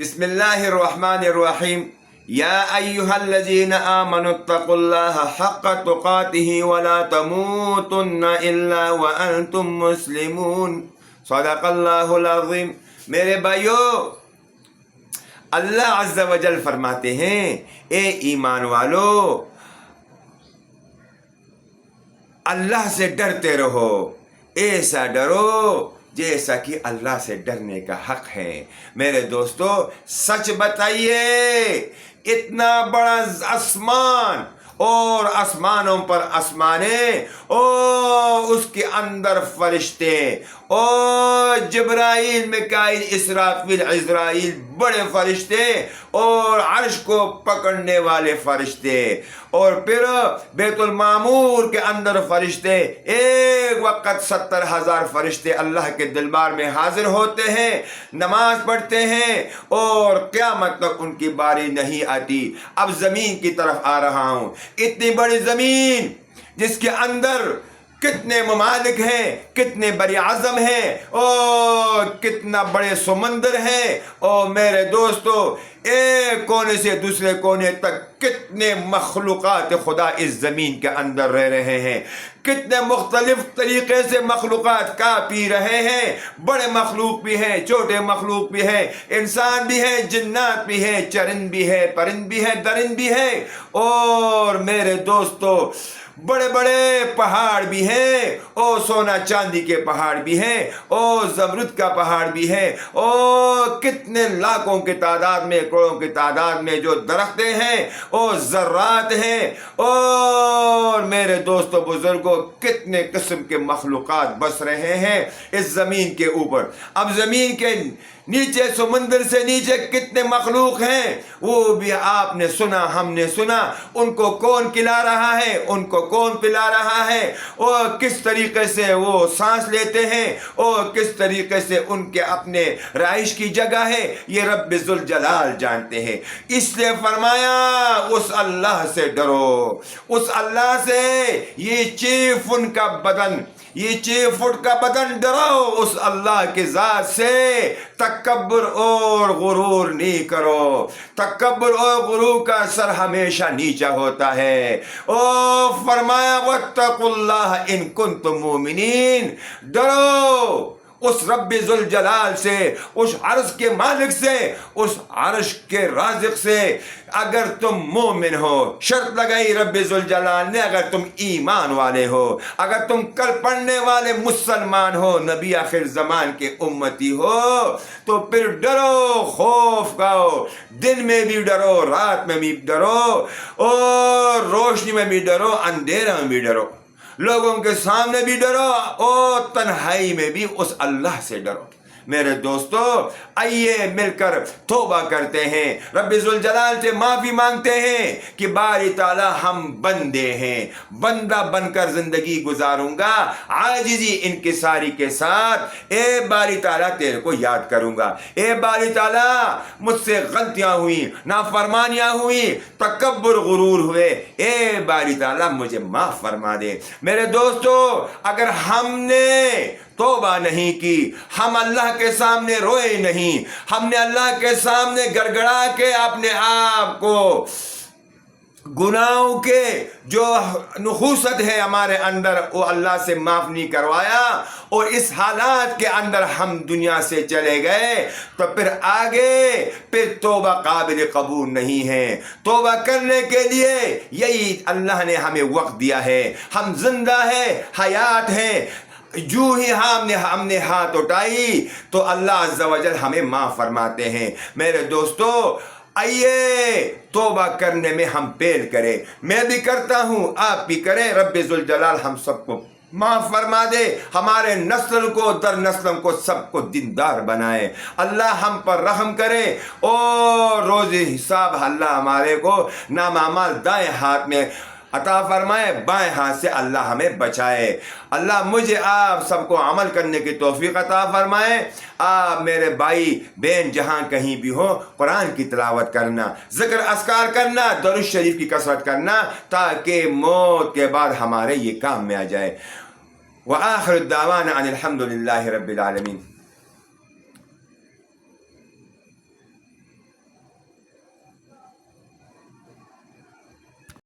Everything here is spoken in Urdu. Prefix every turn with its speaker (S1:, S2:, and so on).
S1: بسم اللہ الرحمن الرحیم یا ایہا الذین آمنوا اتقوا اللہ حق تقاتہ ولا تموتن الا وانتم مسلمون صدق اللہ العظیم۔ میرے بھائیو، اللہ عز و جل فرماتے ہیں اے ایمان والو، اللہ سے ڈرتے رہو، ایسا ڈرو جیسا کہ اللہ سے ڈرنے کا حق ہے۔ میرے دوستو، سچ بتائیے، اتنا بڑا آسمان اور آسمانوں پر آسمانیں اور اس کے اندر فرشتے اور جبرائیل، میکائیل، اسرافیل، عزرائیل، بڑے فرشتے اور عرش کو پکڑنے والے فرشتے، اور پھر بیت المعمور کے اندر فرشتے، ایک وقت 70,000 فرشتے اللہ کے دربار میں حاضر ہوتے ہیں، نماز پڑھتے ہیں اور قیامت تک ان کی باری نہیں آتی۔ اب زمین کی طرف آ رہا ہوں۔ اتنی بڑی زمین جس کے اندر کتنے ممالک ہیں، کتنے بڑے اعظم ہیں اور کتنا بڑے سمندر ہیں، اور میرے دوستو، ایک کونے سے دوسرے کونے تک کتنے مخلوقات خدا اس زمین کے اندر رہ رہے ہیں، کتنے مختلف طریقے سے مخلوقات کا پی رہے ہیں۔ بڑے مخلوق بھی ہیں، چھوٹے مخلوق بھی ہیں، انسان بھی ہیں، جنات بھی ہیں، چرند بھی ہے، پرند بھی ہے، درند بھی ہے، اور میرے دوستو، بڑے بڑے پہاڑ بھی ہیں، اور سونا چاندی کے پہاڑ بھی ہیں، اور زمرد کا پہاڑ بھی ہے، اور کتنے لاکھوں کی تعداد میں، کروڑوں کی تعداد میں جو درختیں ہیں اور ذرات ہیں، اور میرے دوستو بزرگوں، کتنے قسم کے مخلوقات بس رہے ہیں اس زمین کے اوپر۔ اب زمین کے نیچے، سمندر سے نیچے کتنے مخلوق ہیں وہ بھی آپ نے سنا، ہم نے سنا۔ ان کو کون کھلا رہا ہے، ان کو کون پلا رہا ہے، اور کس طریقے سے وہ سانس لیتے ہیں، اور کس طریقے سے ان کے اپنے رہائش کی جگہ ہے، یہ رب ذوالجلال جانتے ہیں۔ اس لیے فرمایا اس اللہ سے ڈرو، اس اللہ سے، یہ 6 فٹ کا بدن، یہ 6 فٹ کا بدن ڈرو اس اللہ کی ذات سے۔ تکبر اور غرور نہیں کرو، تکبر اور غرور کا سر ہمیشہ نیچا ہوتا ہے۔ اور فرمایا واتقوا اللہ ان کنتم مومنین، ڈرو اس رب ذوالجلال سے، اس عرش کے مالک سے، اس عرش کے رازق سے، اگر تم مومن ہو۔ شرط لگائی رب ذوالجلال نے، اگر تم ایمان والے ہو، اگر تم کل پڑھنے والے مسلمان ہو، نبی آخر زمان کے امتی ہو، تو پھر ڈرو، خوف کھاؤ، دن میں بھی ڈرو، رات میں بھی ڈرو، اور روشنی میں بھی ڈرو، اندھیرا میں بھی ڈرو، لوگوں کے سامنے بھی ڈرو، اور تنہائی میں بھی اس اللہ سے ڈرو۔ میرے دوستو، آئیے مل کر توبہ کرتے ہیں، رب ذوالجلال سے معافی مانگتے ہیں کہ باری تعالی ہم بندے ہیں، بندہ بن کر زندگی گزاروں گا، عاجزی انکساری کے ساتھ۔ اے باری تعالی تیرے کو یاد کروں گا، اے باری تعالی مجھ سے غلطیاں ہوئی، نافرمانیاں ہوئی، تکبر غرور ہوئے، اے باری تعالی مجھے معاف فرما دے۔ میرے دوستو، اگر ہم نے توبہ نہیں کی، ہم اللہ کے سامنے روئے نہیں، ہم نے اللہ کے سامنے گڑگڑا کے اپنے آپ کو گناہوں کے جو نحوست ہے ہمارے اندر وہ اللہ سے معاف نہیں کروایا، اور اس حالات کے اندر ہم دنیا سے چلے گئے، تو پھر آگے پھر توبہ قابل قبول نہیں ہے۔ توبہ کرنے کے لیے یہی اللہ نے ہمیں وقت دیا ہے، ہم زندہ ہیں، حیات ہیں، جو ہی ہم نے ہاتھ اٹھائی تو اللہ عز و جل ہمیں معاف فرماتے ہیں۔ میرے دوستو، آئیے توبہ کرنے میں ہم پہل کریں، میں بھی کرتا ہوں، آپ بھی کریں، رب ذوالجلال ہم سب کو معاف فرما دے، ہمارے نسل کو در نسل کو سب کو دیندار بنائے، اللہ ہم پر رحم کرے، اور روز حساب اللہ ہمارے کو نام اعمال دائیں ہاتھ میں عطا فرمائے، بائیں ہاتھ سے اللہ ہمیں بچائے۔ اللہ مجھے آپ سب کو عمل کرنے کی توفیق عطا فرمائے۔ آپ میرے بھائی بہن جہاں کہیں بھی ہو، قرآن کی تلاوت کرنا، ذکر اذکار کرنا، درود شریف کی کثرت کرنا، تاکہ موت کے بعد ہمارے یہ کام میں آ جائے۔ وآخر الدعوانا ان الحمد للہ رب العالمین۔